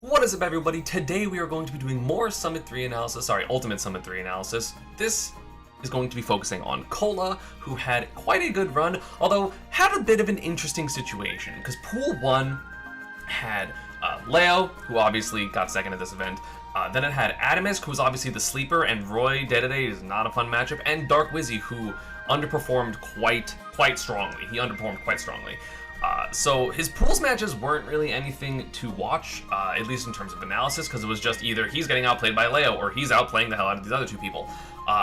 What is up, everybody? Today we are going to be doing more Ultimate Summit 3 analysis. This is going to be focusing on Kola, who had quite a good run, although had a bit of an interesting situation, because Pool 1 had Leo, who obviously got second at this event. Then it had Adamus, who was obviously the sleeper, and Roy Day-to-Day is not a fun matchup, and Dark Wizzy, who underperformed quite strongly. He underperformed quite strongly. So his pools matches weren't really anything to watch, at least in terms of analysis, because it was just either he's getting outplayed by Leo or he's outplaying the hell out of these other two people.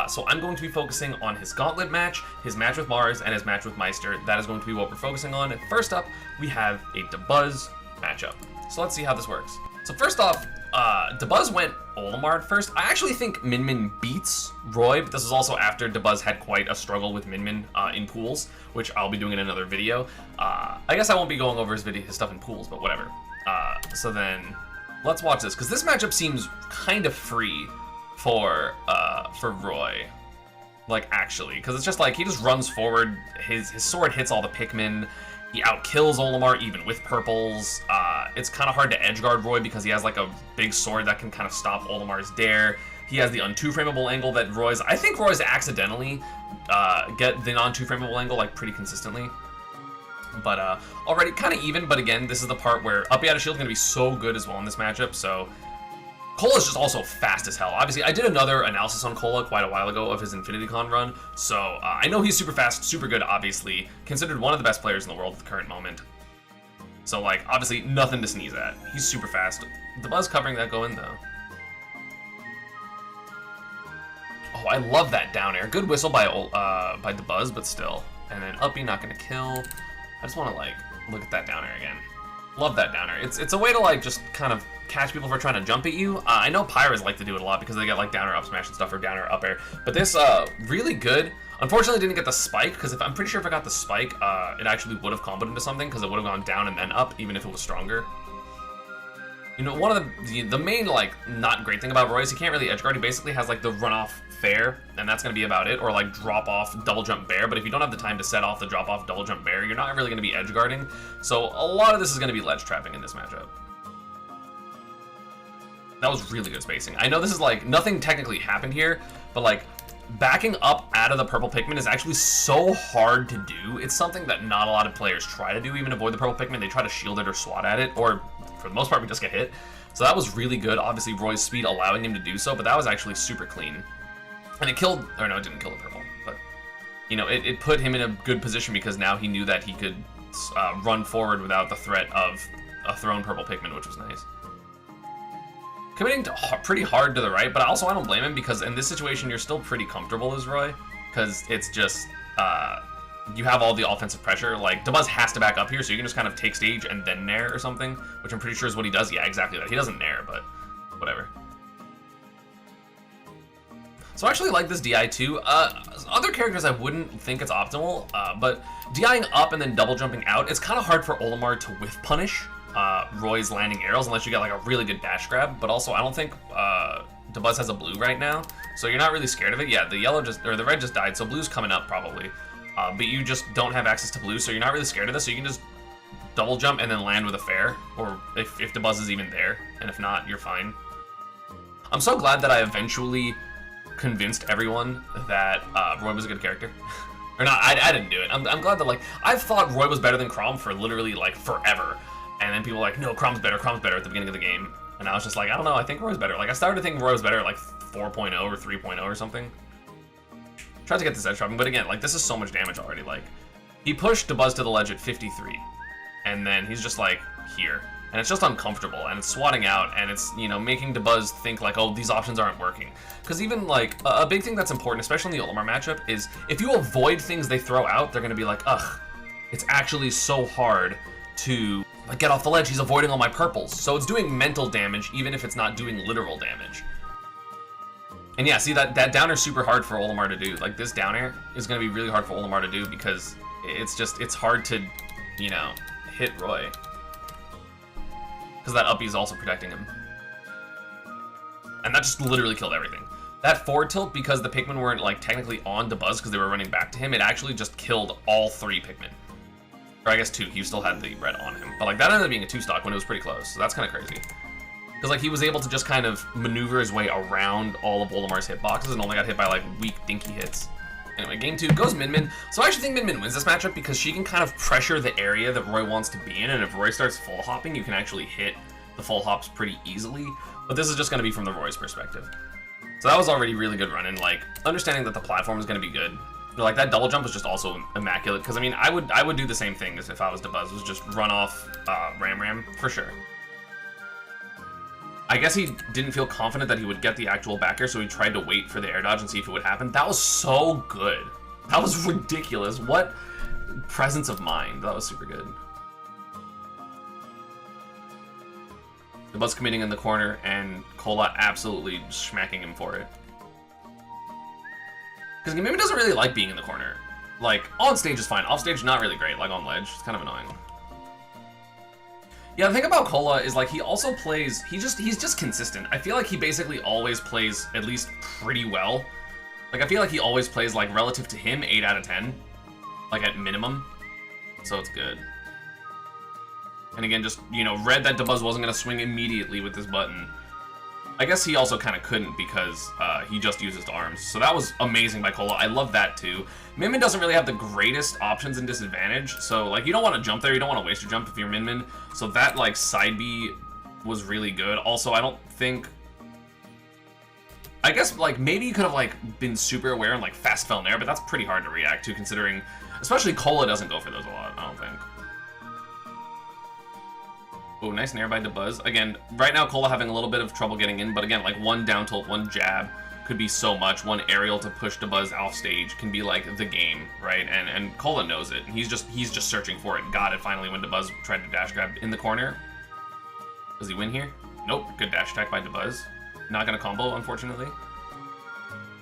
So I'm going to be focusing on his gauntlet match, his match with Mars, and his match with Meister. That is going to be what we're focusing on. First up, we have a DeBuzz matchup. So let's see how this works. So first off, DeBuzz went Olimar first. I actually think Min Min beats Roy, but this is also after DeBuzz had quite a struggle with Min Min in pools, which I'll be doing in another video. I guess I won't be going over his stuff in pools, but whatever. So then, let's watch this, because this matchup seems kind of free for Roy. Like, actually, because it's just like, he just runs forward, his sword hits all the Pikmin, he outkills Olimar even with purples. It's kind of hard to edgeguard Roy because he has like a big sword that can kind of stop Olimar's dare. He has the un-two-frameable angle that I think Roy's accidentally get the non-two-frameable angle like pretty consistently. But already kind of even, but again, this is the part where Uppy out of shield is going to be so good as well in this matchup, so Kola's just also fast as hell. Obviously, I did another analysis on Kola quite a while ago of his InfinityCon run, so I know he's super fast, super good, obviously. Considered one of the best players in the world at the current moment. So, like, obviously, nothing to sneeze at. He's super fast. The buzz covering that go in, though. Oh, I love that down air. Good whistle by the buzz, but still. And then Uppy not gonna kill. I just want to, like, look at that down air again. Love that down air. It's a way to, like, just kind of catch people for trying to jump at you. I know Pyras like to do it a lot because they get like down air up smash and stuff, or down air up air. But this really good. Unfortunately, didn't get the spike, because I'm pretty sure if I got the spike, it actually would have comboed into something, because it would have gone down and then up, even if it was stronger. You know, one of the main like not great thing about Roy is he can't really edgeguard. He basically has like the runoff fair, and that's gonna be about it, or like drop off double jump bear. But if you don't have the time to set off the drop off double jump bear, you're not really gonna be edgeguarding. So a lot of this is gonna be ledge trapping in this matchup. That was really good spacing. I know this is like, nothing technically happened here, but like, backing up out of the purple Pikmin is actually so hard to do. It's something that not a lot of players try to do, even avoid the purple Pikmin. They try to shield it or swat at it, or for the most part, we just get hit. So that was really good. Obviously, Roy's speed allowing him to do so, but that was actually super clean. And it killed, or no, it didn't kill the purple, but, you know, it put him in a good position because now he knew that he could run forward without the threat of a thrown purple Pikmin, which was nice. Committing pretty hard to the right, but also I don't blame him, because in this situation you're still pretty comfortable as Roy, because it's just you have all the offensive pressure. Like, DeBuzz has to back up here, so you can just kind of take stage and then nair or something, which I'm pretty sure is what he does. Yeah, exactly that. He doesn't nair, but whatever. So I actually like this DI too. Other characters I wouldn't think it's optimal, but DIing up and then double jumping out, it's kind of hard for Olimar to whiff punish Roy's landing arrows unless you get like a really good dash grab. But also I don't think DeBuzz has a blue right now, so you're not really scared of it. Yeah, the red just died, so blue's coming up probably. But you just don't have access to blue, so you're not really scared of this, so you can just double jump and then land with a fair, or if DeBuzz is even there, and if not, you're fine. I'm so glad that I eventually convinced everyone that Roy was a good character. Or not, I didn't do it. I'm glad that, like, I've thought Roy was better than Chrom for literally, like, forever. And then people were like, no, Chrom's better at the beginning of the game. And I was just like, I don't know, I think Roy's better. Like, I started to think Roy was better at, like, 4.0 or 3.0 or something. Tried to get this edge trapping, but again, like, this is so much damage already. Like, he pushed DeBuzz to the ledge at 53. And then he's just, like, here. And it's just uncomfortable, and it's swatting out, and it's, you know, making DeBuzz think like, oh, these options aren't working. Because even like, a big thing that's important, especially in the Olimar matchup, is if you avoid things they throw out, they're gonna be like, ugh, it's actually so hard to like get off the ledge, he's avoiding all my purples. So it's doing mental damage, even if it's not doing literal damage. And yeah, see, that down air is super hard for Olimar to do. Like, this down air is gonna be really hard for Olimar to do because it's hard to, you know, hit Roy. Because that uppy is also protecting him. And that just literally killed everything. That forward tilt, because the Pikmin weren't like technically on DeBuzz because they were running back to him, it actually just killed all 3 Pikmin. Or I guess 2, he still had the red on him. But like, that ended up being a 2-stock when it was pretty close, so that's kind of crazy. Because, like, he was able to just kind of maneuver his way around all of Olimar's hitboxes and only got hit by, like, weak, dinky hits. Anyway, game 2 goes Min Min. So I actually think Min Min wins this matchup because she can kind of pressure the area that Roy wants to be in, and if Roy starts full hopping, you can actually hit the full hops pretty easily. But this is just going to be from the Roy's perspective. So that was already really good run, and, like, understanding that the platform is going to be good. Like, that double jump was just also immaculate, because, I mean, I would do the same thing as if I was Dabuz, was just run off Ram, for sure. I guess he didn't feel confident that he would get the actual backer, so he tried to wait for the air dodge and see if it would happen. That was so good. That was ridiculous. What presence of mind. That was super good. Dabuz committing in the corner, and Kola absolutely smacking him for it. Because Mimi doesn't really like being in the corner. Like, on stage is fine. Off stage, not really great. Like, on ledge, it's kind of annoying. Yeah, the thing about Kola is, like, he also plays, he's just consistent. I feel like he basically always plays at least pretty well. Like, I feel like he always plays, like, relative to him, 8 out of 10. Like, at minimum. So it's good. And again, just, you know, read that Dabuz wasn't going to swing immediately with this button. I guess he also kind of couldn't because he just used his arms. So that was amazing by Kola. I love that too. Min Min doesn't really have the greatest options in disadvantage. So, like, you don't want to jump there. You don't want to waste your jump if you're Min Min. So that, like, side B was really good. Also, I don't think... I guess, like, maybe you could have, like, been super aware and, like, fast fell in there, but that's pretty hard to react to considering... Especially Kola doesn't go for those a lot, I don't think. Oh, nice nair by Dabuz. Again, right now Kola having a little bit of trouble getting in, but again, like, one down tilt, one jab could be so much. One aerial to push Dabuz off stage can be like the game, right? And Kola knows it. He's just searching for it. Got it finally when Dabuz tried to dash grab in the corner. Does he win here? Nope. Good dash attack by Dabuz. Not gonna combo, unfortunately.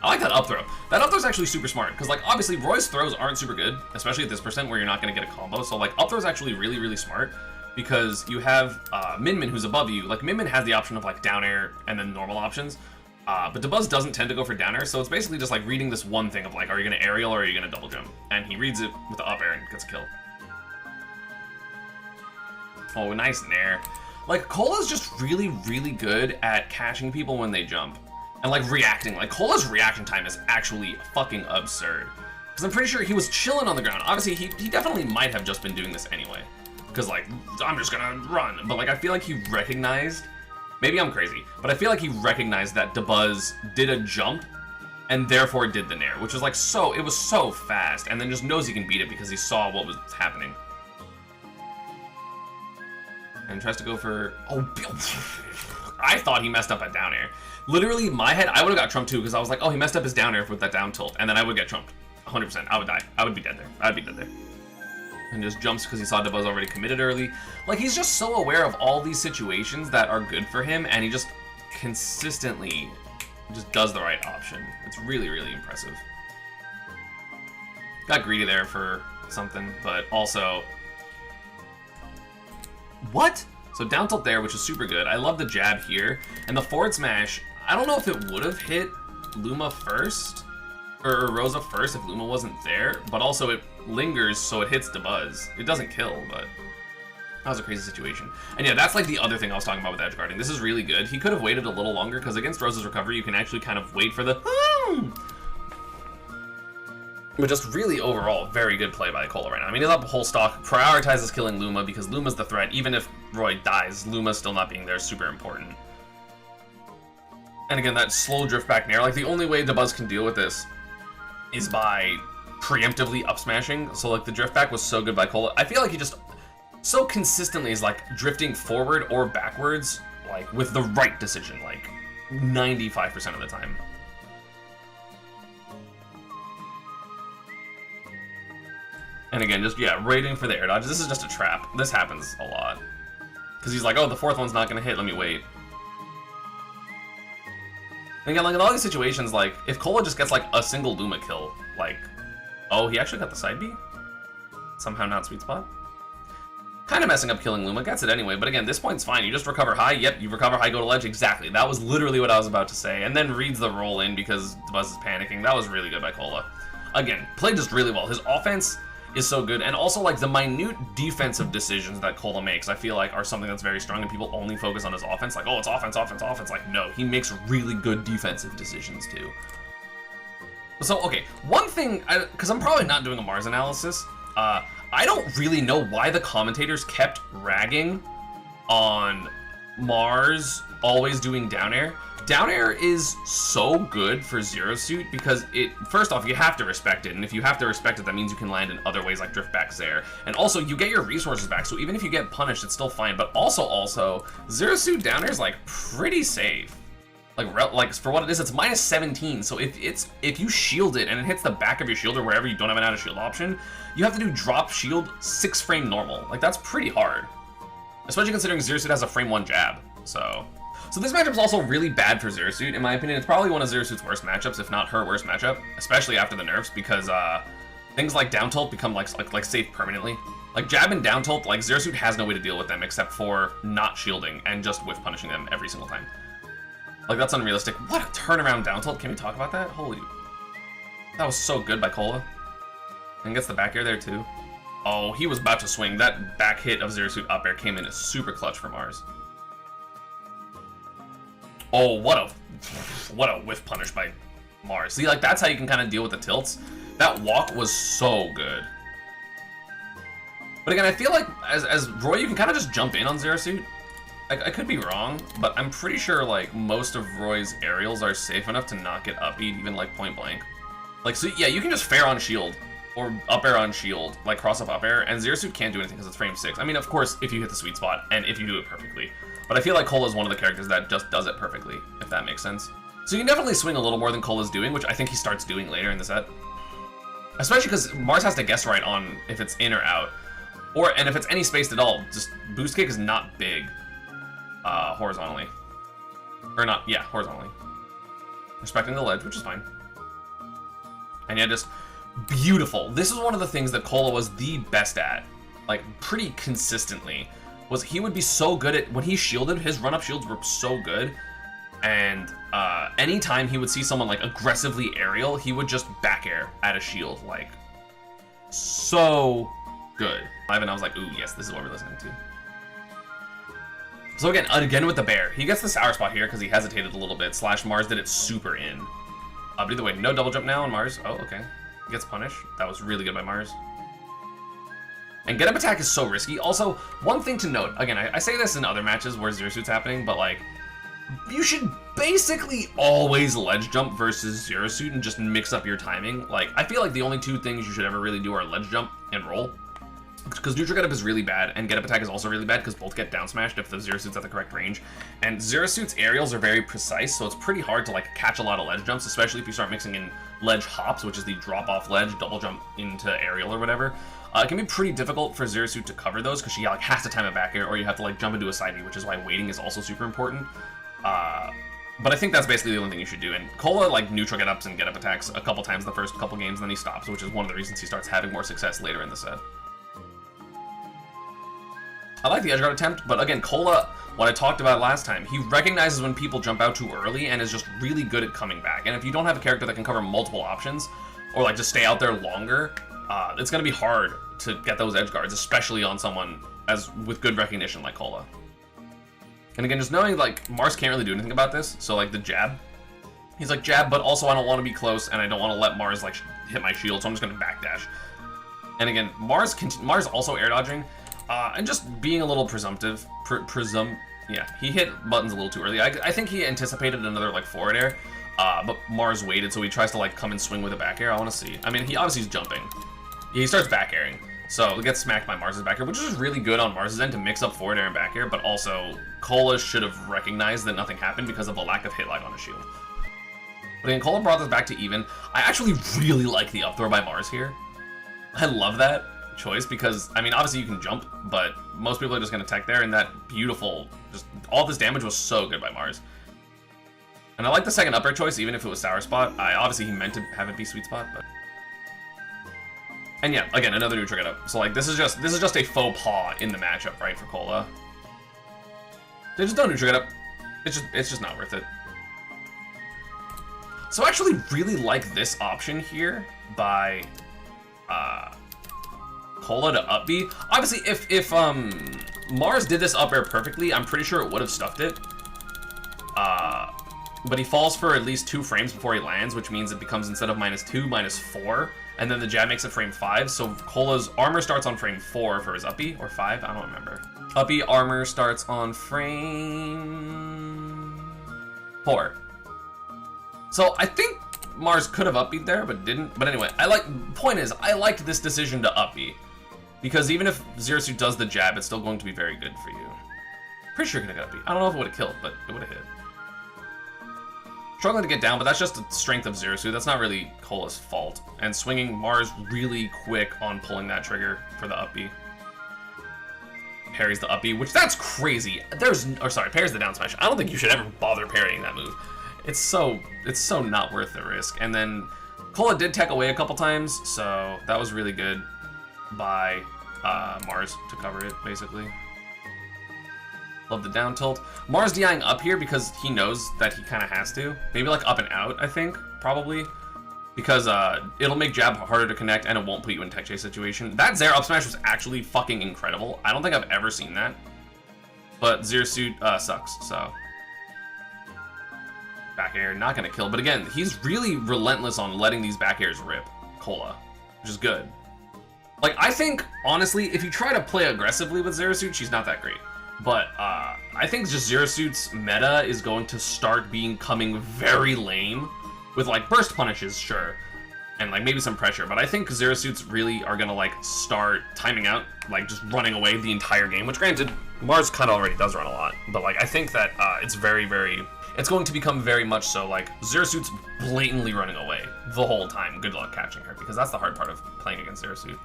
I like that up throw. That up throw is actually super smart, because, like, obviously Roy's throws aren't super good, especially at this percent where you're not gonna get a combo. So, like, up throw is actually really, really smart. Because you have Min Min who's above you. Like, Min Min has the option of, like, down air and then normal options. But Dabuz doesn't tend to go for down air, so it's basically just, like, reading this one thing of, like, are you going to aerial or are you going to double jump? And he reads it with the up air and gets killed. Oh, nice nair. Like, Kola's just really, really good at catching people when they jump. And, like, reacting. Like, Kola's reaction time is actually fucking absurd. Because I'm pretty sure he was chilling on the ground. Obviously, he definitely might have just been doing this anyway. Because, like, I'm just gonna run. But, like, I feel like he recognized, maybe I'm crazy, but I feel like he recognized that Dabuz did a jump and therefore did the nair, which was, like, it was so fast, and then just knows he can beat it because he saw what was happening. And tries to go for, I thought he messed up at down air. Literally, in my head, I would have got trumped too, because I was like, oh, he messed up his down air with that down tilt, and then I would get trumped. 100%. I would die. I would be dead there. I'd be dead there. And just jumps because he saw Dabuz already committed early. Like, he's just so aware of all these situations that are good for him, and he just consistently just does the right option. It's really, really impressive. Got greedy there for something, but also... What? So down tilt there, which is super good. I love the jab here. And the forward smash, I don't know if it would have hit Luma first, or Rosa first if Luma wasn't there, but also it lingers, so it hits Dabuz. It doesn't kill, but that was a crazy situation. And yeah, that's like the other thing I was talking about with edge guarding. This is really good. He could have waited a little longer, because against Rosa's recovery, you can actually kind of wait for the... But just really overall, very good play by Kola right now. I mean, he's up whole stock, prioritizes killing Luma, because Luma's the threat. Even if Roy dies, Luma still not being there is super important. And again, that slow drift back nair, like, the only way Dabuz can deal with this is by preemptively up smashing. So, like, the drift back was so good by Kola. I feel like he just so consistently is, like, drifting forward or backwards, like, with the right decision, like, 95% of the time. And again, just, yeah, waiting for the air dodge. This is just a trap. This happens a lot. Because he's like, oh, the fourth one's not going to hit, let me wait. And again, like, in all these situations, like, if Kola just gets, like, a single Luma kill, like, oh, he actually got the side B? Somehow not sweet spot. Kind of messing up killing Luma, gets it anyway, but again, this point's fine. You just recover high, yep, you recover high, go to ledge, exactly. That was literally what I was about to say. And then reads the roll in because Dabuz is panicking. That was really good by Kola. Again, played just really well. His offense is so good. And also, like, the minute defensive decisions that Kola makes, I feel like are something that's very strong, and people only focus on his offense. Like, oh, it's offense, offense, offense. Like, no, he makes really good defensive decisions, too. So, okay, one thing, because I'm probably not doing a Mars analysis, I don't really know why the commentators kept ragging on Mars always doing down air. Down air is so good for Zero Suit because first off, you have to respect it, and if you have to respect it, that means you can land in other ways like drift back Zair. And also, you get your resources back, so even if you get punished, it's still fine. But also, Zero Suit down air is like pretty safe. Like for what it is, it's minus 17. So if you shield it and it hits the back of your shield or wherever you don't have an out of shield option, you have to do drop shield 6 frame normal. Like, that's pretty hard, especially considering Zero Suit has a frame 1 jab. So this matchup is also really bad for Zero Suit. In my opinion, it's probably one of Zero Suit's worst matchups, if not her worst matchup, especially after the nerfs, because things like down tilt become like safe permanently. Like jab and down tilt, like Zero Suit has no way to deal with them except for not shielding and just whiff punishing them every single time. Like, that's unrealistic. What a turnaround down tilt. Can we talk about that? Holy, that was so good by Kola. And gets the back air there too. Oh, he was about to swing. That back hit of Zero Suit up air came in as super clutch for Mars. Oh, what a whiff punish by Mars. See, like, that's how you can kind of deal with the tilts. That walk was so good. But again, I feel like as Roy, you can kind of just jump in on Zero Suit. I could be wrong, but I'm pretty sure like most of Roy's aerials are safe enough to not get up beat, even like point blank. Like, so yeah, you can just fair on shield or up air on shield, like cross up air, and Zero Suit can't do anything because it's frame 6. I mean, of course, if you hit the sweet spot and if you do it perfectly. But I feel like Kola is one of the characters that just does it perfectly, if that makes sense. So you can definitely swing a little more than Kola's doing, which I think he starts doing later in the set. Especially because Mars has to guess right on if it's in or out. And if it's any spaced at all, just boost kick is not big. Horizontally. Or not, yeah, horizontally. Respecting the ledge, which is fine. And yeah, just beautiful. This is one of the things that Kola was the best at, like pretty consistently, was he would be so good at, when he shielded, his run-up shields were so good, and anytime he would see someone like aggressively aerial, he would just back air at a shield, like, so good. And I was like, ooh, yes, this is what we're listening to. So again with the bear, he gets the sour spot here because he hesitated a little bit, / Mars did it super in. But either way, no double jump now on Mars. Oh, okay. He gets punished. That was really good by Mars. And get up attack is so risky. Also, one thing to note, again, I say this in other matches where Zero Suit's happening, but like, you should basically always ledge jump versus Zero Suit and just mix up your timing. Like, I feel like the only 2 things you should ever really do are ledge jump and roll. Because neutral get up is really bad, and get up attack is also really bad because both get down smashed if the Zero Suit's at the correct range. And Zero Suit's aerials are very precise, so it's pretty hard to like catch a lot of ledge jumps, especially if you start mixing in ledge hops, which is the drop off ledge, double jump into aerial or whatever. It can be pretty difficult for Zero Suit to cover those because she like has to time it back air, or you have to like jump into a side B, which is why waiting is also super important. But I think that's basically the only thing you should do. And Kola like neutral get ups and get up attacks a couple times the first couple games, and then he stops, which is one of the reasons he starts having more success later in the set. I like the edgeguard attempt, but again, Kola, what I talked about last time, he recognizes when people jump out too early and is just really good at coming back. And if you don't have a character that can cover multiple options, or like just stay out there longer, it's going to be hard to get those edge guards, especially on someone with good recognition like Kola. And again, just knowing like Mars can't really do anything about this, so like the jab, he's like jab, but also I don't want to be close and I don't want to let Mars like hit my shield, so I'm just going to backdash. And again, Mars also air dodging. And just being a little presumptive, yeah, he hit buttons a little too early. I think he anticipated another like forward air, but Mars waited, so he tries to like come and swing with a back air. I want to see. I mean, he obviously is jumping. Yeah, he starts back airing, so it gets smacked by Mars's back air, which is really good on Mars's end to mix up forward air and back air, but also Kola should have recognized that nothing happened because of the lack of hit lag on his shield. But again, Kola brought this back to even. I actually really like the up throw by Mars here. I love that choice because, I mean, obviously you can jump, but most people are just going to tech there, and that beautiful, just all this damage was so good by Mars. And I like the second up air choice, even if it was sour spot. Obviously he meant to have it be sweet spot, but... And yeah, again, another neutral get up. So like, this is just a faux pas in the matchup, right, for Kola. They just don't neutral get up. It's just not worth it. So I actually really like this option here by Kola to up B. Obviously, if Mars did this up air perfectly, I'm pretty sure it would have stuffed it. But he falls for at least 2 frames before he lands, which means it becomes, instead of -2, -4, and then the jab makes it frame 5. So Kola's armor starts on frame 4 for his up B, or 5, I don't remember. Up B armor starts on frame 4. So I think Mars could have up B there, but didn't. But anyway, point is, I liked this decision to up B, because even if Zero Suit does the jab, it's still going to be very good for you. Pretty sure it could have got B. I don't know if it would have killed, but it would have hit. Struggling to get down, but that's just the strength of Zero Suit. That's not really Kola's fault. And swinging Mars really quick on pulling that trigger for the up B. Parries the up B, which that's crazy. Parries the down smash. I don't think you should ever bother parrying that move. It's so not worth the risk. And then Kola did tech away a couple times, so that was really good by Mars to cover it, basically. Love the down tilt. Mars DIing up here because he knows that he kind of has to. Maybe like up and out, I think, probably. Because it'll make jab harder to connect and it won't put you in tech chase situation. That Zero up smash was actually fucking incredible. I don't think I've ever seen that. But Zero Suit sucks, so. Back air, not gonna kill. But again, he's really relentless on letting these back airs rip, Kola, which is good. Like, I think, honestly, if you try to play aggressively with Zero Suit, she's not that great. But I think just Zero Suit's meta is going to start becoming very lame with like burst punishes, sure, and like maybe some pressure. But I think Zero Suits really are gonna like start timing out, like just running away the entire game. Which granted, Mars kind of already does run a lot, but like I think that it's it's going to become very much so like Zero Suit's blatantly running away the whole time. Good luck catching her, because that's the hard part of playing against Zero Suit.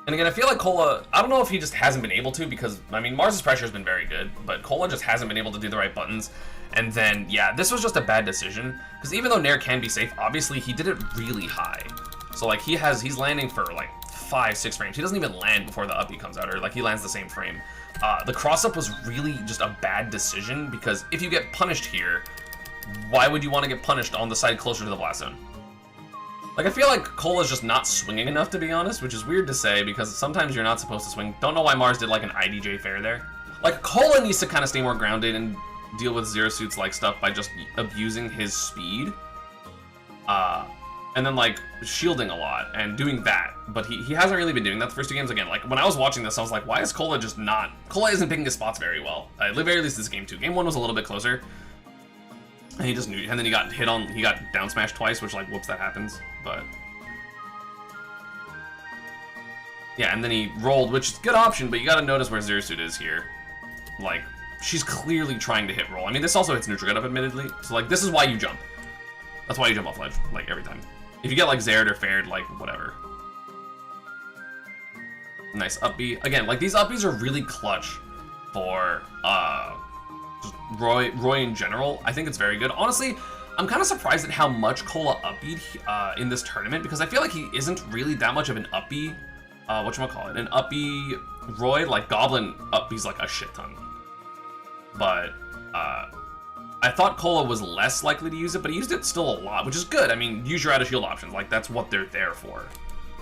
And again, I feel like Kola, I don't know if he just hasn't been able to, because, I mean, Mars' pressure has been very good, but Kola just hasn't been able to do the right buttons. And then, yeah, this was just a bad decision, because even though Nair can be safe, obviously he did it really high. So, like, he's landing for, like, 5-6 frames. He doesn't even land before the up B comes out, or, like, he lands the same frame. The cross-up was really just a bad decision, because if you get punished here, why would you want to get punished on the side closer to the blast zone? Like, I feel like Kola's just not swinging enough, to be honest, which is weird to say, because sometimes you're not supposed to swing. Don't know why Mars did, like, an IDJ fair there. Like, Kola needs to kind of stay more grounded and deal with Zero Suit's, like, stuff by just abusing his speed. And then, like, shielding a lot and doing that. But he hasn't really been doing that the first 2 games. Again, like, when I was watching this, I was like, why is Kola just not... Kola isn't picking his spots very well. At the very least, this game 2. Game 1 was a little bit closer. And he just knew, and then he got down smashed twice, which, like, whoops, that happens, but. Yeah, and then he rolled, which is a good option, but you gotta notice where Zero Suit is here. Like, she's clearly trying to hit roll. I mean, this also hits neutral get up, admittedly, so, like, this is why you jump. That's why you jump off ledge, like, every time. If you get, like, Zared or fared, like, whatever. Nice up B. Again, like, these up Bs are really clutch for, just Roy in general. I think it's very good. Honestly, I'm kind of surprised at how much Kola up-B'd in this tournament, because I feel like he isn't really that much of an up-B, whatchamacallit, an up-B Roy. Like, Goblin up-B's like a shit ton. But, I thought Kola was less likely to use it, but he used it still a lot, which is good. I mean, use your out-of-shield options. Like, that's what they're there for.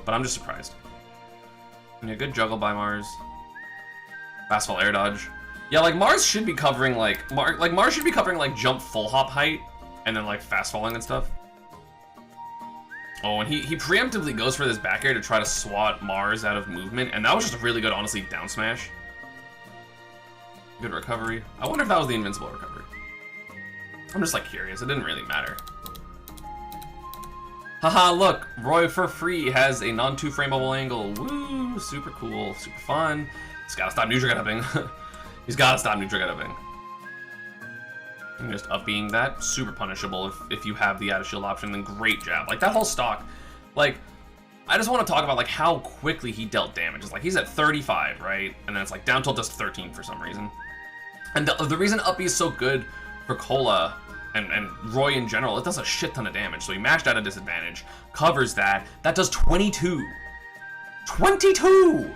But I'm just surprised. And a good juggle by Mars. Fast fall air dodge. Yeah, like, Mars should be covering, like, Mars should be covering, like, jump full hop height, and then, like, fast falling and stuff. Oh, and he preemptively goes for this back air to try to swat Mars out of movement, and that was just a really good, honestly, down smash. Good recovery. I wonder if that was the invincible recovery. I'm just, like, curious. It didn't really matter. Haha, look! Roy for free has a non-2 frameable angle. Woo! Super cool. Super fun. He's gotta stop neutral get upping. He's gotta stop neutral get upping. And just up-being that, super punishable if you have the out-of-shield option, then great jab. Like, that whole stock, like, I just want to talk about, like, how quickly he dealt damage. It's like, he's at 35, right? And then it's like, down tilt does 13 for some reason. And the reason up-B is so good for Kola and Roy in general, it does a shit ton of damage. So he mashed out a disadvantage, covers that does 22. 22!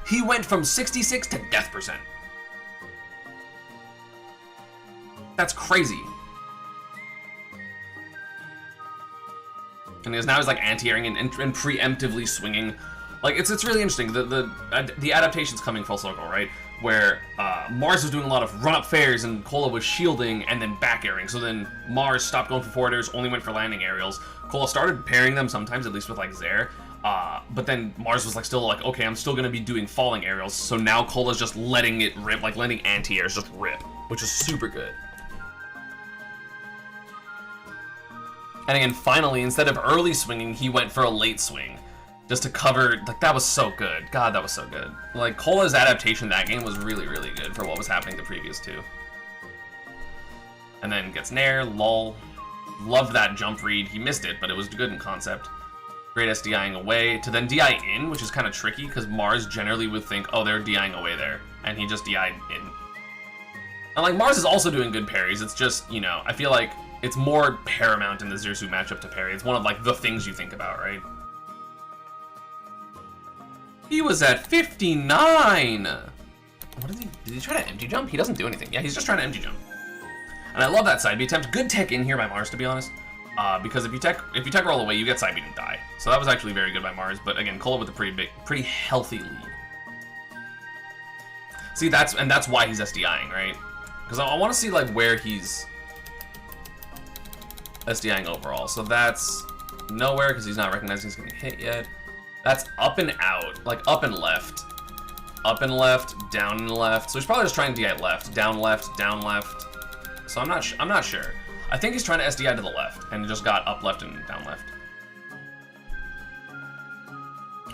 He went from 66 to death %. That's crazy. And now he's like anti-airing and preemptively swinging Like, it's really interesting, the adaptation's coming full circle, right? Where Mars was doing a lot of run-up fairs, and Kola was shielding and then back airing. So then Mars stopped going for forward airs, only went for landing aerials. Kola started pairing them sometimes, at least with, like, Zaire. But then Mars was, like, still like, okay, I'm still gonna be doing falling aerials. So now Kola's just letting it rip, like, letting anti-airs just rip, which is super good. And again, finally, instead of early swinging, he went for a late swing. Just to cover, like, that was so good. God, that was so good. Like, Kola's adaptation that game was really, really good for what was happening the previous two. And then gets Nair, lol. Loved that jump read. He missed it, but it was good in concept. Great SDIing away to then DI in, which is kind of tricky, because Mars generally would think, oh, they're DIing away there. And he just DI'd in. And, like, Mars is also doing good parries. It's just, you know, I feel like it's more paramount in the Zersu matchup to parry. It's one of, like, the things you think about, right? He was at 59! What did he try to empty jump? He doesn't do anything. Yeah, he's just trying to empty jump. And I love that side B attempt. Good tech in here by Mars, to be honest. Because if you tech roll away, you get side B and die. So that was actually very good by Mars, but again, Kola with a pretty healthy lead. See, that's why he's SDIing, right? Because I want to see, like, where he's SDIing overall. So that's nowhere, because he's not recognizing he's getting hit yet. That's up and out, like up and left. Up and left, down and left. So he's probably just trying to DI left, down left, down left. So I'm not sure. I think he's trying to SDI to the left and just got up left and down left.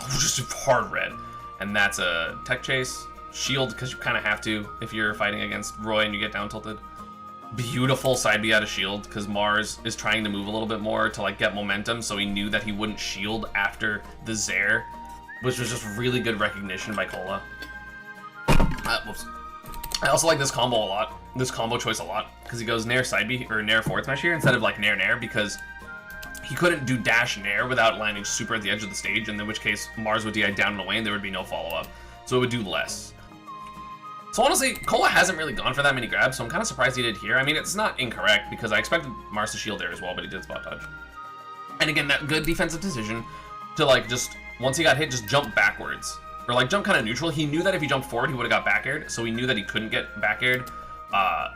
Oh, just a hard red. And that's a tech chase. Shield, because you kind of have to if you're fighting against Roy and you get down tilted. Beautiful side B out of shield, because Mars is trying to move a little bit more to, like, get momentum, so he knew that he wouldn't shield after the Zaire, which was just really good recognition by Kola. Whoops. I also like this combo a lot, this combo choice a lot, because he goes Nair side B, or Nair forward smash here, instead of, like, Nair, because he couldn't do dash Nair without landing super at the edge of the stage, in which case Mars would DI down and away, and there would be no follow-up, so it would do less. So honestly, Kola hasn't really gone for that many grabs, so I'm kind of surprised he did here. I mean, it's not incorrect, because I expected Mars to shield there as well, but he did spot dodge. And again, that good defensive decision to, like, just, once he got hit, just jump backwards. Or, like, jump kind of neutral. He knew that if he jumped forward, he would have got back aired, so he knew that he couldn't get back aired,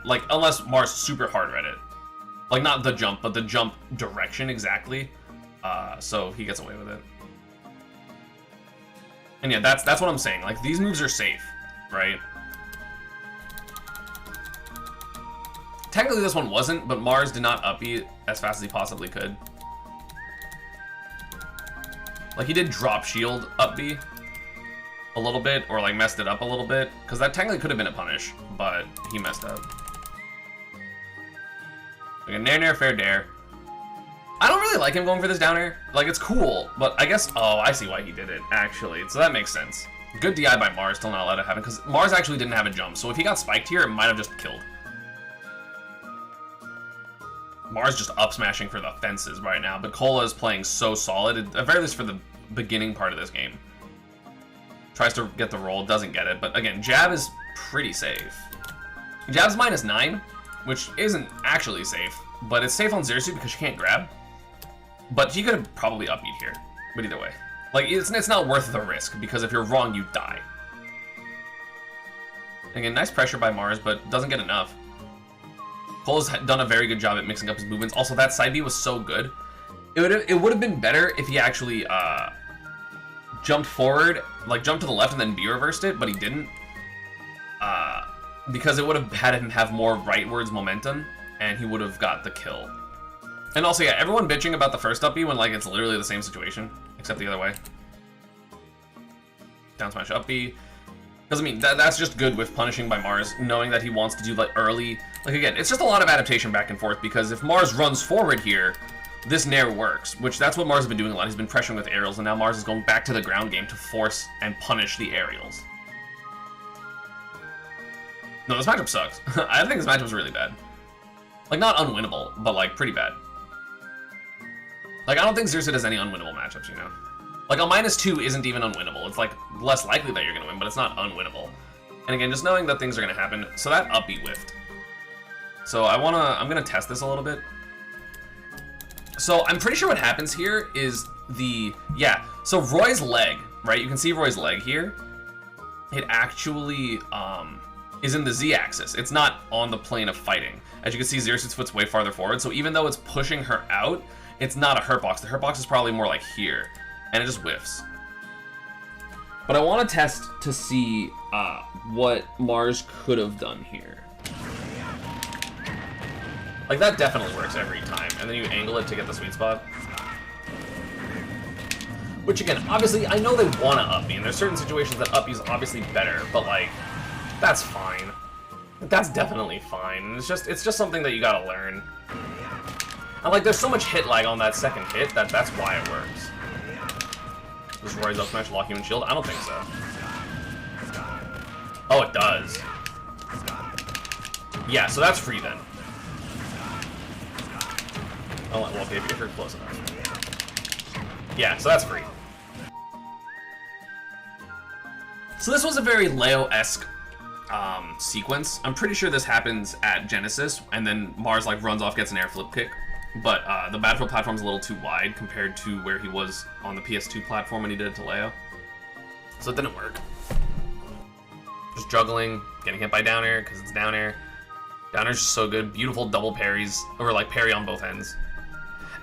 like, unless Mars super hard read it. Like, not the jump, but the jump direction exactly. So he gets away with it. And yeah, that's what I'm saying. Like, these moves are safe, right? Technically this one wasn't, but Mars did not up B as fast as he possibly could. Like, he did drop shield up B a little bit, or, like, messed it up a little bit, because that technically could have been a punish, but he messed up. Like a nair, fair dare. I don't really like him going for this down air. Like, it's cool, but I guess, oh, I see why he did it, actually, so that makes sense. Good DI by Mars, still not allowed to happen, because Mars actually didn't have a jump, so if he got spiked here, it might have just killed. Mars just up smashing for the fences right now, but Kola is playing so solid, at the very least for the beginning part of this game. Tries to get the roll, doesn't get it, but again, jab is pretty safe. Jab's -9, which isn't actually safe, but it's safe on Zersu because you can't grab. But he could have probably up-beat here, but either way. Like, it's not worth the risk, because if you're wrong, you die. Again, nice pressure by Mars, but doesn't get enough. Cola's done a very good job at mixing up his movements. Also, that side B was so good. It would have been better if he actually jumped forward, like jumped to the left and then B reversed it, but he didn't. Because it would have had him have more rightwards momentum, and he would have got the kill. And also, yeah, everyone bitching about the first up B when, like, it's literally the same situation, except the other way. Down smash up B. Because, I mean, that's just good with punishing by Mars, knowing that he wants to do, like, early... Like, again, it's just a lot of adaptation back and forth, because if Mars runs forward here, this nair works, which that's what Mars has been doing a lot. He's been pressuring with aerials, and now Mars is going back to the ground game to force and punish the aerials. No, this matchup sucks. I think this matchup's really bad. Like, not unwinnable, but, like, pretty bad. Like, I don't think Zersu has any unwinnable matchups, you know? Like, a -2 isn't even unwinnable. It's, like, less likely that you're gonna win, but it's not unwinnable. And again, just knowing that things are gonna happen. So that up B whiffed. So I'm gonna test this a little bit. So I'm pretty sure what happens here is so Roy's leg, right? You can see Roy's leg here. It actually is in the Z-axis. It's not on the plane of fighting. As you can see, Zero Suit's foot's way farther forward, so even though it's pushing her out, it's not a hurt box. The hurt box is probably more like here, and it just whiffs. But I want to test to see what Mars could have done here. Like, that definitely works every time, and then you angle it to get the sweet spot. Which, again, obviously, I know they want to up me, and there's certain situations that up me is obviously better, but, like, that's fine. That's definitely fine. And it's just something that you gotta learn. And, like, there's so much hit lag on that second hit that that's why it works. Does Roy's up smash lock you in shield? I don't think so. Oh, it does. Yeah, so that's free then. Oh, well, if you're close enough. Yeah, so that's free. So this was a very Leo-esque sequence. I'm pretty sure this happens at Genesis, and then Mars like runs off, gets an air flip kick. But the Battlefield platform's a little too wide compared to where he was on the PS2 platform when he did it to Leo. So it didn't work. Just juggling, getting hit by down air because it's down air. Down air's just so good. Beautiful double parries, or like parry on both ends.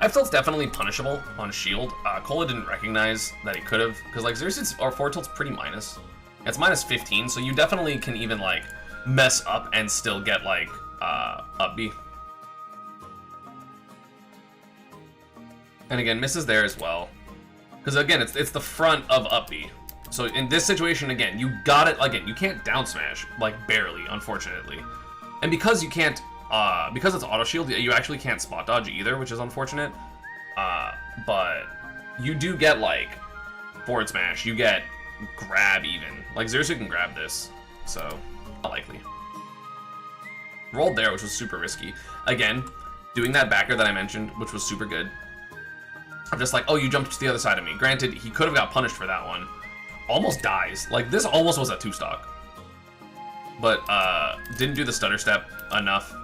F tilt's definitely punishable on shield. Kola didn't recognize that he could have, because like 0-6 or 4 tilt's pretty minus. It's minus 15, so you definitely can even like mess up and still get like up B. And again, misses there as well, because again it's the front of up B. So in this situation, again, you got it. Again, you can't down smash, like barely, unfortunately, and because you can't. Because it's auto shield, you actually can't spot dodge either, which is unfortunate. But you do get like forward smash, you get grab even. Like Zersu can grab this, so not likely. Rolled there, which was super risky. Again, doing that backer that I mentioned, which was super good. I'm just like, oh, you jumped to the other side of me. Granted, he could have got punished for that one. Almost dies. Like this almost was a 2-stock. But didn't do the stutter step enough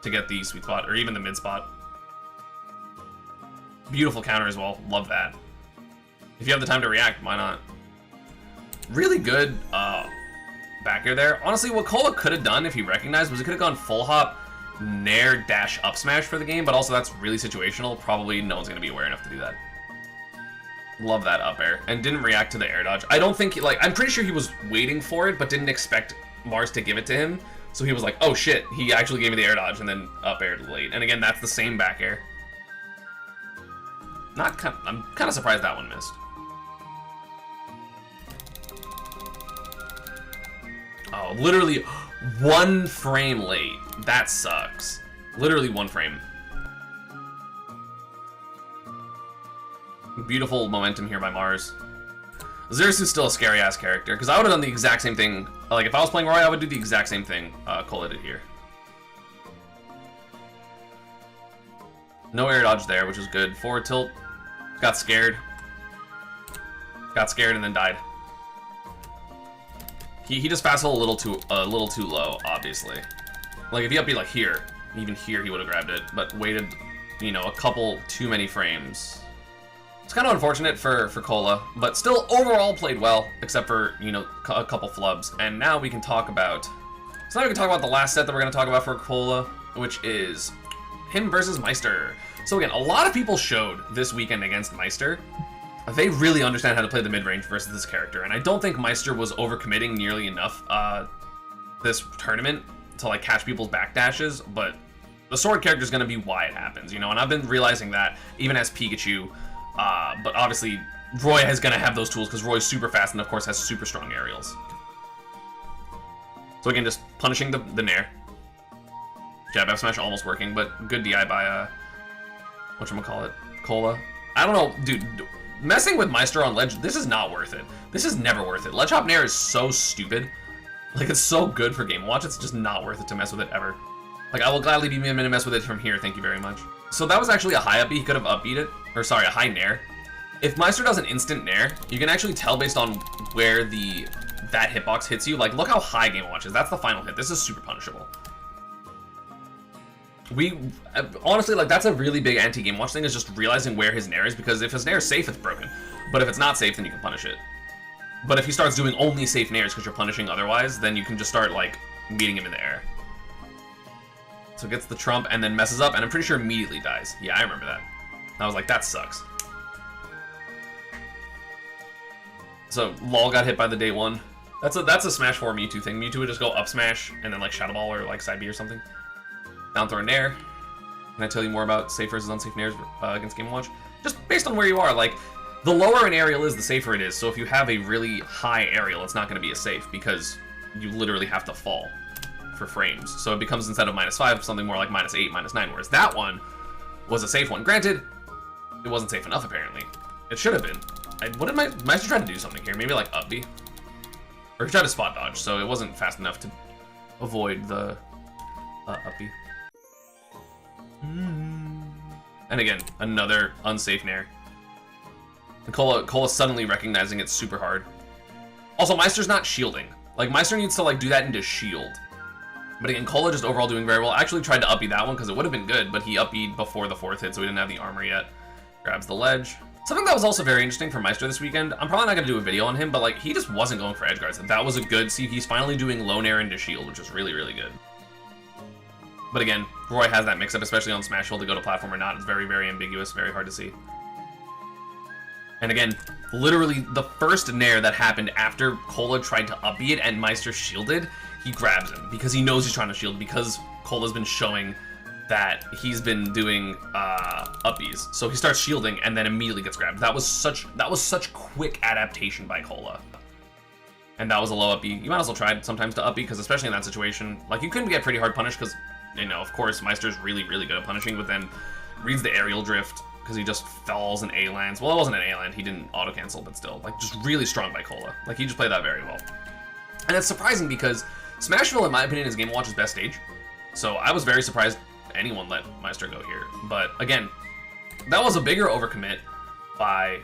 to get the sweet spot, or even the mid spot. Beautiful counter as well, love that. If you have the time to react, why not? Really good back air there. Honestly, what Kola could have done if he recognized was he could have gone full hop, nair, dash, up smash for the game, but also that's really situational. Probably no one's gonna be aware enough to do that. Love that up air, and didn't react to the air dodge. I don't think, I'm pretty sure he was waiting for it, but didn't expect Mars to give it to him. So he was like, oh shit, he actually gave me the air dodge and then up aired late. And again, that's the same back air. I'm kind of surprised that one missed. Oh, literally 1 frame late. That sucks. Literally 1 frame. Beautiful momentum here by Mars. Zerasu's still a scary-ass character, because I would have done the exact same thing. Like, if I was playing Roy, I would do the exact same thing Kola did here. No air dodge there, which is good. Forward tilt. Got scared. Got scared and then died. He just fast hold a little too low, obviously. Like, if he up be like here, even here he would have grabbed it, but waited, you know, a couple too many frames. It's kind of unfortunate for Kola, but still overall played well, except for, you know, a couple flubs. And now we can talk about... So now we can talk about the last set that we're going to talk about for Kola, which is him versus Meister. So again, a lot of people showed this weekend against Meister. They really understand how to play the mid-range versus this character, and I don't think Meister was overcommitting nearly enough this tournament to like catch people's backdashes, but the sword character is going to be why it happens, you know, and I've been realizing that even as Pikachu. But obviously, Roy is going to have those tools because Roy's super fast and, of course, has super strong aerials. So again, just punishing the nair. Jab F smash almost working, but good DI by, whatchamacallit, Kola. I don't know, dude, messing with Meister on ledge, this is not worth it. This is never worth it. Ledge hop nair is so stupid. Like, it's so good for Game Watch, it's just not worth it to mess with it ever. Like, I will gladly be able to mess with it from here, thank you very much. So that was actually a high up B, he could have upbeat it. Or sorry, a high nair. If Meister does an instant nair, you can actually tell based on where that hitbox hits you. Like, look how high Game Watch is. That's the final hit. This is super punishable. Honestly, like, that's a really big anti-Game Watch thing, is just realizing where his nair is, because if his nair is safe, it's broken. But if it's not safe, then you can punish it. But if he starts doing only safe nairs because you're punishing otherwise, then you can just start, like, meeting him in the air. So gets the trump and then messes up, and I'm pretty sure immediately dies. Yeah, I remember that. I was like, that sucks. So Lol got hit by the day one. That's a Smash 4 Mewtwo thing. Mewtwo would just go up smash and then like Shadow Ball or like side B or something. Down throw nair. Can I tell you more about safe versus unsafe nairs against Game & Watch? Just based on where you are, like the lower an aerial is, the safer it is. So if you have a really high aerial, it's not going to be as safe because you literally have to fall for frames. So it becomes, instead of -5, something more like -8, -9. Whereas that one was a safe one. Granted, it wasn't safe enough apparently. It should have been. What did Meister try to do something here? Maybe like up B? Or he tried to spot dodge, so it wasn't fast enough to avoid the up B. And again, another unsafe nair. And Kola suddenly recognizing it's super hard. Also, Meister's not shielding. Like, Meister needs to like do that into shield. But again, Kola just overall doing very well. I actually tried to up B that one because it would have been good, but he up B'd before the 4th hit, so we didn't have the armor yet. Grabs the ledge. Something that was also very interesting for Meister this weekend, I'm probably not going to do a video on him, but like he just wasn't going for edge guards. That was a good, see, he's finally doing low nair into shield, which is really, really good. But again, Roy has that mix-up, especially on Smash Hill, to go to platform or not. It's very, very ambiguous, very hard to see. And again, literally the first nair that happened after Kola tried to up B it and Meister shielded, he grabs him because he knows he's trying to shield, because Kola's been showing that he's been doing uppies. So he starts shielding and then immediately gets grabbed. That was such quick adaptation by Kola. And that was a low up B. You might as well try sometimes to up B, because especially in that situation, like you couldn't get pretty hard punished because, you know, of course Meister's really, really good at punishing, but then reads the aerial drift because he just falls and A lands. Well, it wasn't an A land, he didn't auto cancel, but still, like just really strong by Kola. Like he just played that very well. And it's surprising because Smashville, in my opinion, is Game & Watch's best stage. So I was very surprised anyone let Meister go here. But again, that was a bigger overcommit by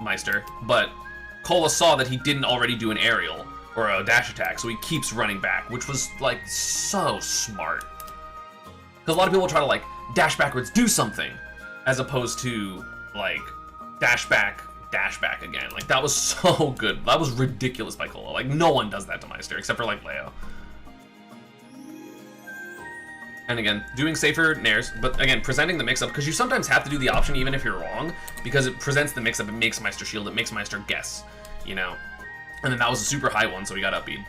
Meister, but Kola saw that he didn't already do an aerial or a dash attack, so he keeps running back, which was like so smart. Because a lot of people try to like dash backwards, do something, as opposed to like dash back again. Like that was so good. That was ridiculous by Kola. Like no one does that to Meister except for like Leo. And again, doing safer nairs, but again, presenting the mix-up, because you sometimes have to do the option even if you're wrong, because it presents the mix-up, it makes Meister shield, it makes Meister guess, you know? And then that was a super high one, so he got up B'd,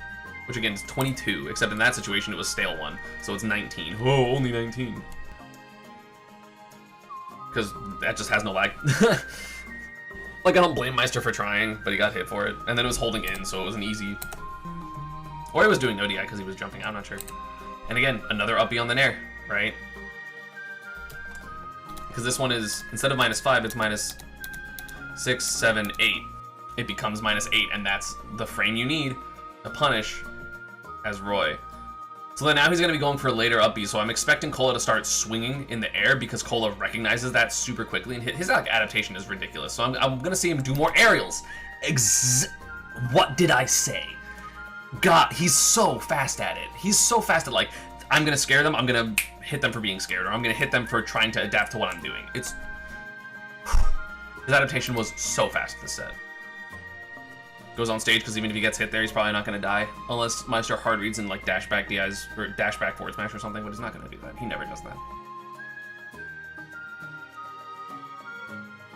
which again is 22, except in that situation it was stale one, so it's 19. Oh, only 19. Because that just has no lag. Like, I don't blame Meister for trying, but he got hit for it, and then it was holding in, so it was an easy... Or he was doing no DI because he was jumping, I'm not sure. And again, another up B on the nair, right? Because this one is, instead of -5, it's -6, 7, 8. It becomes -8, and that's the frame you need to punish as Roy. So then now he's going to be going for a later up B, so I'm expecting Kola to start swinging in the air because Kola recognizes that super quickly, and his like, adaptation is ridiculous. So I'm going to see him do more aerials. What did I say? God, he's so fast at it. He's so fast at like, I'm gonna scare them, I'm gonna hit them for being scared, or I'm gonna hit them for trying to adapt to what I'm doing. His adaptation was so fast this set. Goes on stage because even if he gets hit there, he's probably not gonna die. Unless Meister hard reads and like dash back DIs, or dash back forward smash or something, but he's not gonna do that. He never does that.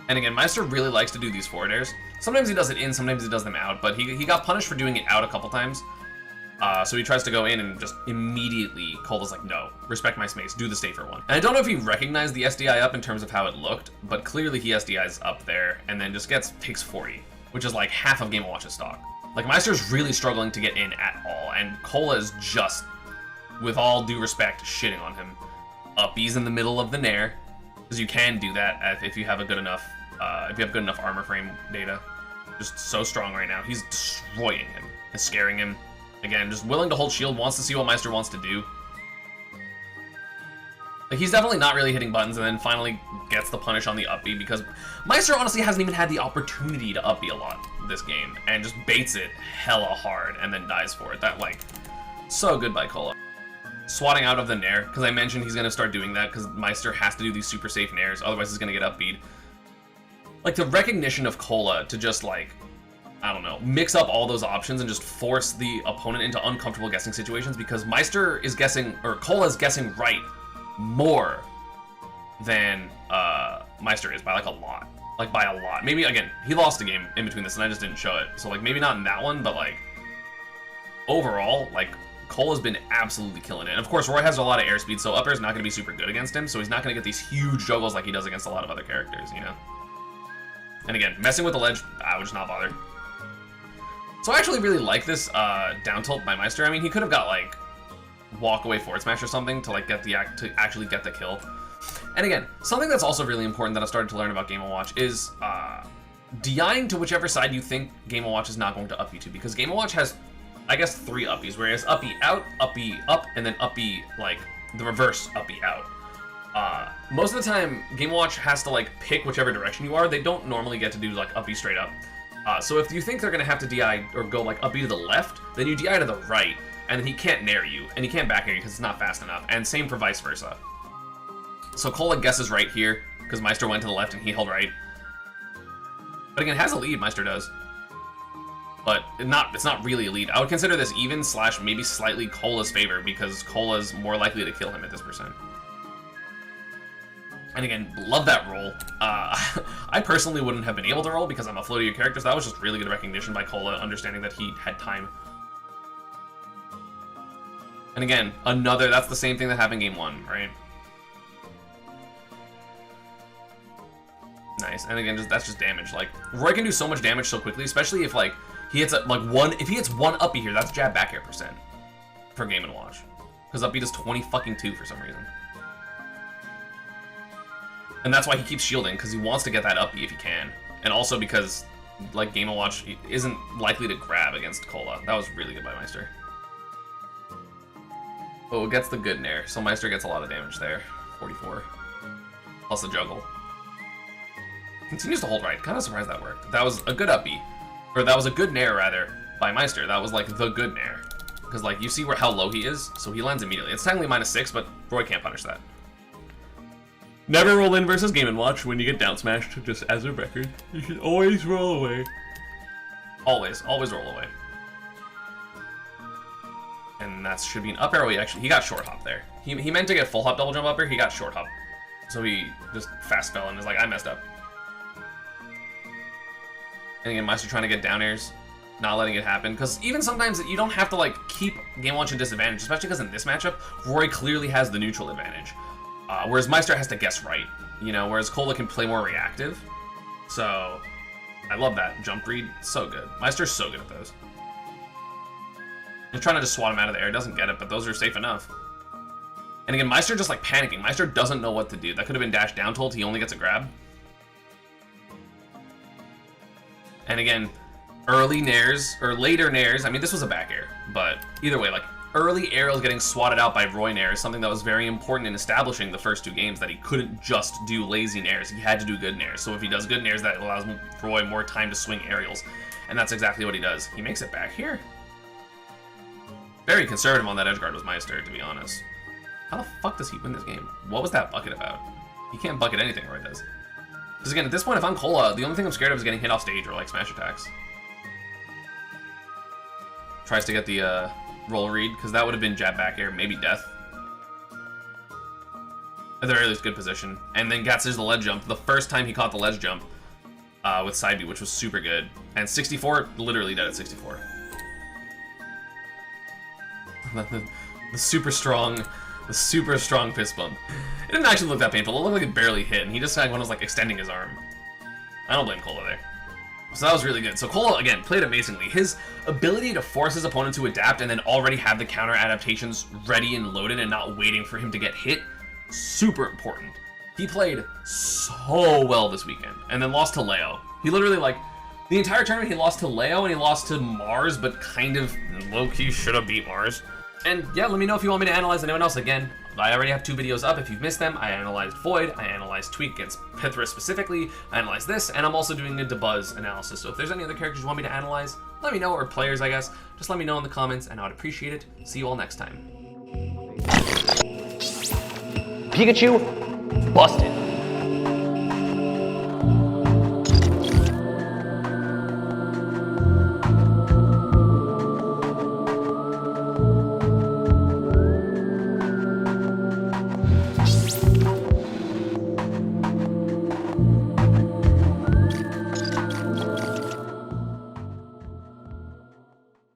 And again, Meister really likes to do these forward airs. Sometimes he does it in, sometimes he does them out, but he got punished for doing it out a couple times. So he tries to go in and just immediately, Kola's like, no, respect my space, do the safer one. And I don't know if he recognized the SDI up in terms of how it looked, but clearly he SDIs up there and then just takes 40, which is like half of Game & Watch's stock. Like Meister's really struggling to get in at all, and Kola is just, with all due respect, shitting on him. Uppies in the middle of the nair, because you can do that if you have a good enough, armor frame data. Just so strong right now. He's destroying him and scaring him. Again, just willing to hold shield, wants to see what Meister wants to do. Like, he's definitely not really hitting buttons, and then finally gets the punish on the up B, because Meister honestly hasn't even had the opportunity to up B a lot this game, and just baits it hella hard, and then dies for it. That, like, so good by Kola. Swatting out of the nair, because I mentioned he's going to start doing that, because Meister has to do these super safe nairs, otherwise he's going to get up B'd. Like, the recognition of Kola to just, like, I don't know, mix up all those options and just force the opponent into uncomfortable guessing situations, because Meister is guessing, or Kola is guessing right more than Meister is by like a lot. Like by a lot. Maybe, again, he lost a game in between this and I just didn't show it. So like maybe not in that one, but like overall, like Kola's been absolutely killing it. And of course, Roy has a lot of airspeed, so up air is not going to be super good against him, so he's not going to get these huge juggles like he does against a lot of other characters, you know? And again, messing with the ledge, I would just not bother. So I actually really like this down tilt by Meister. I mean, he could have got like walk away forward smash or something to like get the to actually get the kill. And again, something that's also really important that I've started to learn about Game & Watch is DIing to whichever side you think Game & Watch is not going to up you to, because Game & Watch has, I guess, 3 uppies, whereas uppy out, uppy up, and then uppy, like, the reverse uppy out. Most of the time, Game & Watch has to, like, pick whichever direction you are. They don't normally get to do, like, uppy straight up. So if you think they're going to have to DI or go, like, uppy to the left, then you DI to the right, and then he can't nair you, and he can't back air you because it's not fast enough, and same for vice versa. So Kola guesses right here, because Meister went to the left and he held right. But again, has a lead, Meister does. But it's not really a lead. I would consider this even / maybe slightly Kola's favor, because Kola's more likely to kill him at this percent. And again, love that roll. I personally wouldn't have been able to roll because I'm a floatier character, so that was just really good recognition by Kola, understanding that he had time. And again, that's the same thing that happened game 1, right? Nice, and again, that's just damage. Like, Roy can do so much damage so quickly, especially if, like, he hits, if he hits one uppy here, that's jab back air percent for Game & Watch. Because uppy does 20-2 for some reason. And that's why he keeps shielding, because he wants to get that uppy if he can. And also because, like, Game & Watch isn't likely to grab against Kola. That was really good by Meister. Oh, it gets the good nair, so Meister gets a lot of damage there. 44. Plus the juggle. Continues to hold right. Kind of surprised that worked. That was a good uppy. Or that was a good nair, rather, by Meister. That was, like, the good nair. Because, like, you see how low he is, so he lands immediately. It's technically -6, but Roy can't punish that. Never roll in versus Game & Watch when you get down smashed, just as a record. You should always roll away. Always roll away. And that should be an up arrow. He got short hop there. He meant to get full hop double jump up air, he got short hop. So he just fast fell and was like, I messed up. And again, Meister trying to get down airs, not letting it happen. Because even sometimes you don't have to like keep Game & Watch in disadvantage, especially because in this matchup, Roy clearly has the neutral advantage. Whereas Meister has to guess right, you know, whereas Kola can play more reactive. So, I love that jump read, so good. Meister's so good at those. I'm trying to just swat him out of the air, doesn't get it, but those are safe enough. And again, Meister just like panicking. Meister doesn't know what to do. That could have been dash down tilt, he only gets a grab. And again, early nairs, or later nairs, I mean, this was a back air, but either way, like, early aerials getting swatted out by Roy nair is something that was very important in establishing the first 2 games, that he couldn't just do lazy nairs, he had to do good nairs. So if he does good nairs, that allows Roy more time to swing aerials, and that's exactly what he does. He makes it back here. Very conservative on that edge guard was Meister, to be honest. How the fuck does he win this game? What was that bucket about? He can't bucket anything Roy does. Because again, at this point, if I'm Kola, the only thing I'm scared of is getting hit off stage or like smash attacks. Tries to get the roll read, because that would have been jab back air, maybe death. At the very least, good position. And then Gats's the ledge jump, the first time he caught the ledge jump with side B, which was super good. And 64, literally dead at 64. the super strong fist bump. It didn't actually look that painful. It looked like it barely hit, and he just was like extending his arm. I don't blame Kola there. So that was really good. So Kola, again, played amazingly. His ability to force his opponent to adapt and then already have the counter adaptations ready and loaded and not waiting for him to get hit, super important. He played so well this weekend, and then lost to Leo. He literally, like, the entire tournament he lost to Leo and he lost to Mars, but kind of low-key should have beat Mars. And yeah, let me know if you want me to analyze anyone else. Again, I already have 2 videos up if you've missed them. I analyzed Void, I analyzed Tweak against Pithra specifically, I analyzed this, and I'm also doing a Debuzz analysis. So if there's any other characters you want me to analyze, let me know, or players, I guess. Just let me know in the comments, and I would appreciate it. See you all next time. Pikachu, busted.